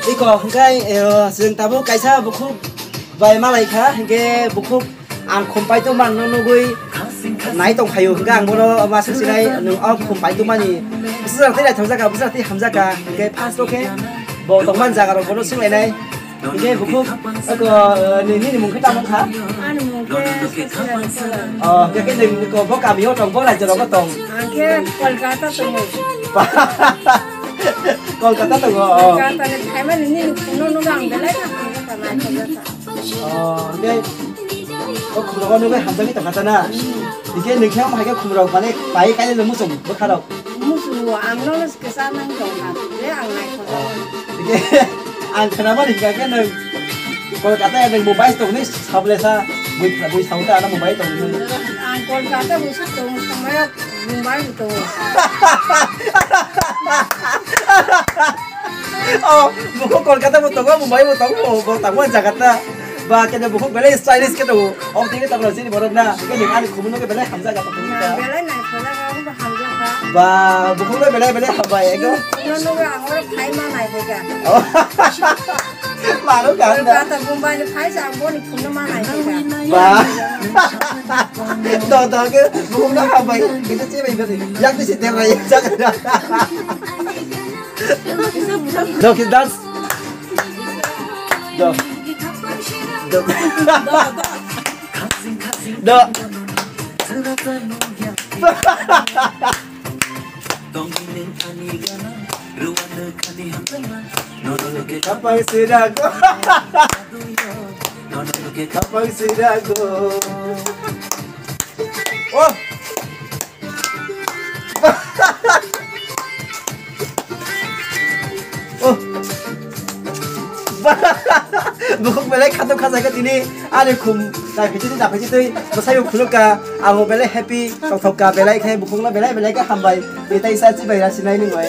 이거 그러니까 지금 따보 가이사 부쿠 바이 말라이카 이게 부쿠 안 콤파이도 만노노고이 나이 동 파요 그러니까 안 보러 마스시라이 능 콤파이도 많이 무슨 상태냐 정자가 무슨 상태 함자가 이게 파스로케 뭐 동만 자가로 보러 승래네 이게 부쿠 그 니니 뭔 그다 뭔가 아니 뭐 그래 cái đừng có bó cà miếu trong bó này cho nó có tồn cái 콜카타 또 con cả tát tồn 콜카타는 타이만 있는 군노노가 안 될래 다 많이 đây có khủng long nó hàm cái tầng katana 이게 능 khéo hai cái khủng long mà này bảy cái nó 무슨 뭐 하러 무슨 뭐 안노는 그 사는 거가 왜 안 나고 이게 안 그나마 이게 cái con cả tay đừng mobile tồn này sao lại sao buổi sáng ta nó mobile tồn này 안 콜카타 무슨 또 정말 문발 또 bukan Kolkata betul kan Mumbai betul kan tamuan Jakarta và cái này bukan bela stylish cái đồ ông tiếng cái tập sini baru na cái những anh cũng cái bela Hamza kata 벨라이 나이코다가 우리 한자가 và bukan bela Hamza ya kan 군노노가 아무리 파이만 나이가 mà nó cả 콜카타 문발이 파이지 안 보니 군노만 나이가 và đó cái bukan nó Hamza kita sih begini yang di situ lagi jangan Dok, kita dance. Dok. Dok. Dok. Kapag sirago. Kapag sirago. Oh. bukan bela kata kata cái gì anh cùng đại phải chơi đại phải chơi mà sao không cả à một bela happy trong thầu cả bela cái bukan là bela cái ham bài người ta sai chỉ bài là xin này nữa